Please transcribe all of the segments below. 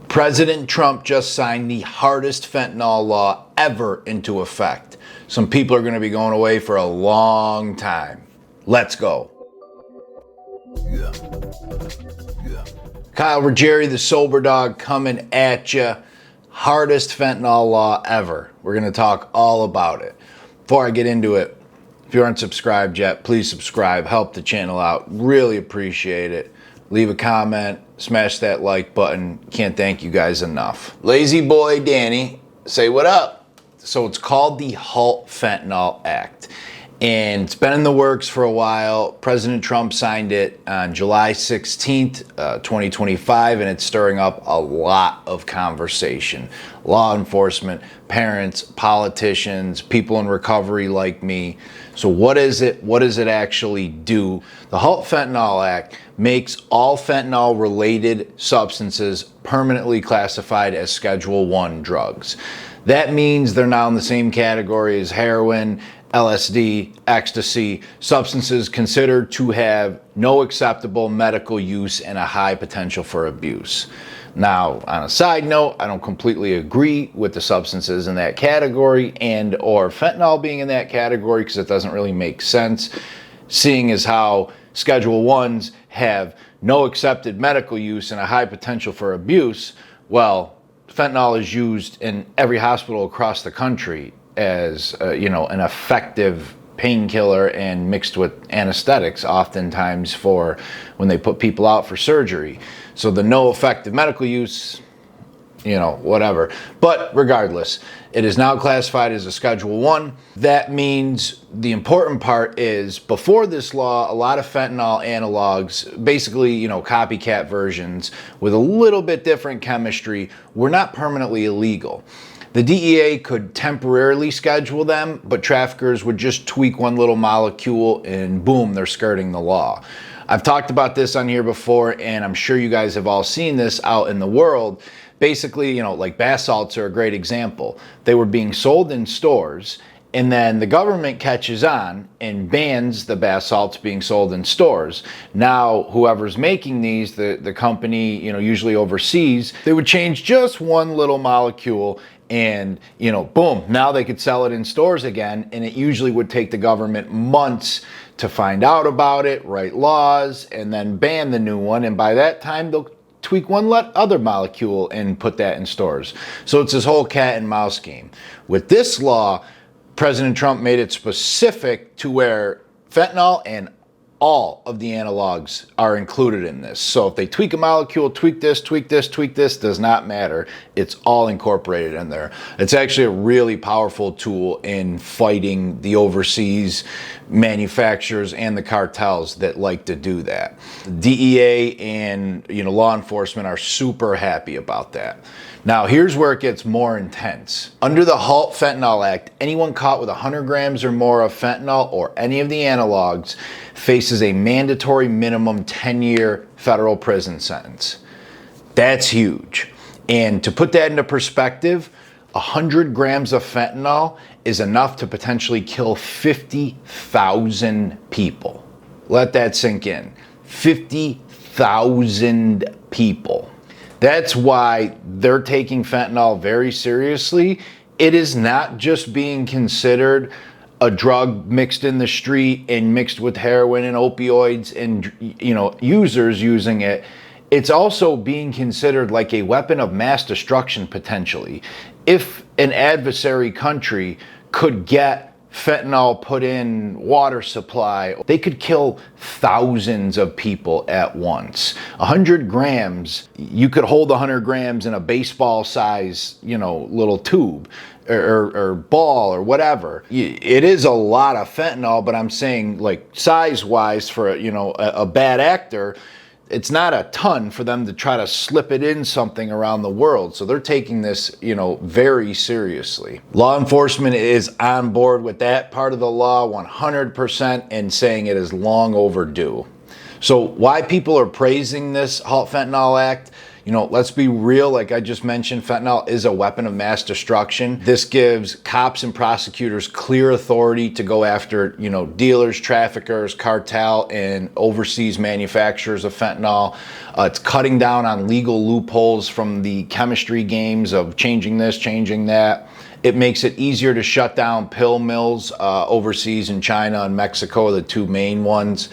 President Trump just signed the hardest fentanyl law ever into effect. Some people are going to be going away for a long time. Let's go. Kyle Ruggieri, the sober dog, coming at you. Hardest fentanyl law ever. We're going to talk all about it. Before I get into it, if you aren't subscribed yet, please subscribe. Help the channel out. Really appreciate it. Leave a comment. Smash that like button. Can't thank you guys enough. Lazy boy Danny, say what up. So it's called the HALT Fentanyl Act. And it's been in the works for a while. President Trump signed it on July 16th, 2025, and it's stirring up a lot of conversation. Law enforcement, parents, politicians, people in recovery like me. So what is it? What does it actually do? The HALT Fentanyl Act makes all fentanyl-related substances permanently classified as Schedule I drugs. That means they're now in the same category as heroin, LSD, ecstasy, substances considered to have no acceptable medical use and a high potential for abuse. Now, on a side note, I don't completely agree with the substances in that category and or fentanyl being in that category because it doesn't really make sense, seeing as how Schedule 1s have no accepted medical use and a high potential for abuse. Well, fentanyl is used in every hospital across the country as an effective painkiller and mixed with anesthetics oftentimes for when they put people out for surgery. So the no effective medical use, whatever. But regardless, it is now classified as a Schedule I. That means the important part is before this law, a lot of fentanyl analogs, basically, copycat versions with a little bit different chemistry, were not permanently illegal. The DEA could temporarily schedule them, but traffickers would just tweak one little molecule and boom, they're skirting the law. I've talked about this on here before, and I'm sure you guys have all seen this out in the world. Basically, like bath salts are a great example. They were being sold in stores, and then the government catches on and bans the bath salts being sold in stores. Now, whoever's making these, the company, usually overseas, they would change just one little molecule and, boom, now they could sell it in stores again. And it usually would take the government months to find out about it, write laws, and then ban the new one. And by that time, they'll tweak one other molecule and put that in stores. So it's this whole cat and mouse game. With this law, President Trump made it specific to where fentanyl and all of the analogs are included in this. So if they tweak a molecule, tweak this, does not matter. It's all incorporated in there. It's actually a really powerful tool in fighting the overseas manufacturers and the cartels that like to do that. The DEA and law enforcement are super happy about that. Now, here's where it gets more intense. Under the HALT Fentanyl Act, anyone caught with 100 grams or more of fentanyl or any of the analogs faces a mandatory minimum 10-year federal prison sentence. That's huge. And to put that into perspective, 100 grams of fentanyl is enough to potentially kill 50,000 people. Let that sink in. 50,000 people. That's why they're taking fentanyl very seriously. It is not just being considered a drug mixed in the street and mixed with heroin and opioids and, users using it. It's also being considered like a weapon of mass destruction potentially. If an adversary country could get fentanyl put in water supply, they could kill thousands of people at once. 100 grams, you could hold 100 grams in a baseball size, little tube or ball or whatever. It is a lot of fentanyl, but I'm saying like size wise for, a bad actor, it's not a ton for them to try to slip it in something around the world. So they're taking this, very seriously. Law enforcement is on board with that part of the law 100% and saying it is long overdue. So why people are praising this HALT Fentanyl Act, You know, let's be real, like I just mentioned, fentanyl is a weapon of mass destruction. This gives cops and prosecutors clear authority to go after, you know, dealers, traffickers, cartel, and overseas manufacturers of fentanyl. It's cutting down on legal loopholes from the chemistry games of changing this, changing that. It makes it easier to shut down pill mills overseas in China and Mexico, the two main ones.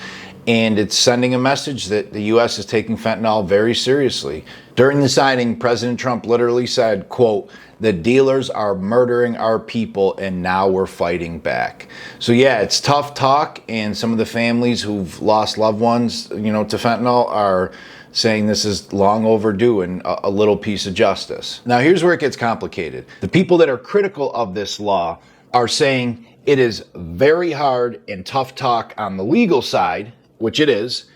And it's sending a message that the U.S. is taking fentanyl very seriously. During the signing, President Trump literally said, quote, "The dealers are murdering our people and now we're fighting back." So yeah, it's tough talk, and some of the families who've lost loved ones, you know, to fentanyl are saying this is long overdue and a little piece of justice. Now here's where it gets complicated. The people that are critical of this law are saying it is very hard and tough talk on the legal side, which it is,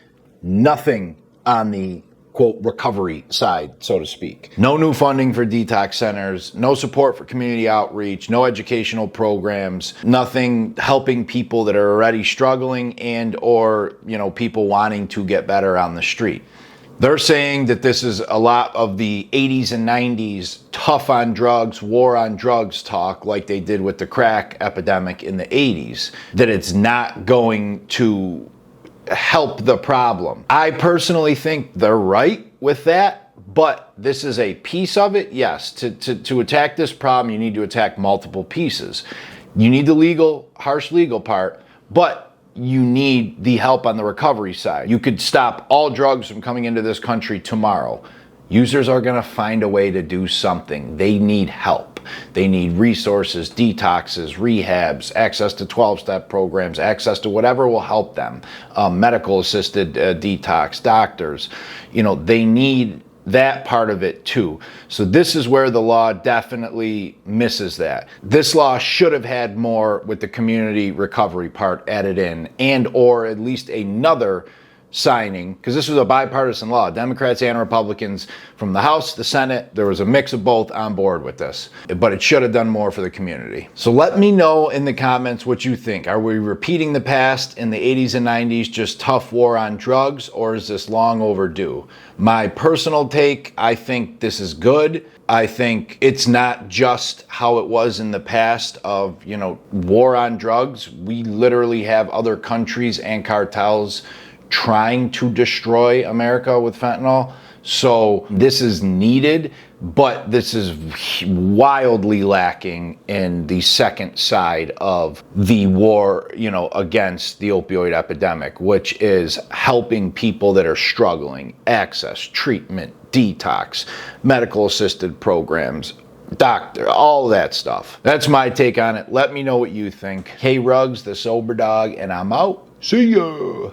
nothing on the quote recovery side, so to speak. No new funding for detox centers, no support for community outreach, no educational programs, nothing helping people that are already struggling and or, you know, people wanting to get better on the street. They're saying that this is a lot of the 80s and 90s tough on drugs, war on drugs talk like they did with the crack epidemic in the 80s, that it's not going to help the problem. I personally think they're right with that, but this is a piece of it. Yes, to attack this problem, you need to attack multiple pieces. You need the legal, harsh legal part, but you need the help on the recovery side. You could stop all drugs from coming into this country tomorrow. Users are going to find a way to do something. They need help. They need resources, detoxes, rehabs, access to 12-step programs, access to whatever will help them. Medical assisted detox, doctors. You know, they need that part of it too. So this is where the law definitely misses that. This law should have had more with the community recovery part added in, and or at least another signing, because this was a bipartisan law. Democrats and Republicans from the House, the Senate, there was a mix of both on board with this, but it should have done more for the community. So let me know in the comments what you think. Are we repeating the past in the 80s and 90s, just tough war on drugs, or is this long overdue? My personal take, I think this is good. I think it's not just how it was in the past of, you know, war on drugs. We literally have other countries and cartels trying to destroy America with fentanyl. So this is needed, but this is wildly lacking in the second side of the war, you know, against the opioid epidemic, which is helping people that are struggling, access, treatment, detox, medical assisted programs, doctor, all that stuff. That's my take on it. Let me know what you think. Hey Ruggs, the sober dog, and I'm out. See ya.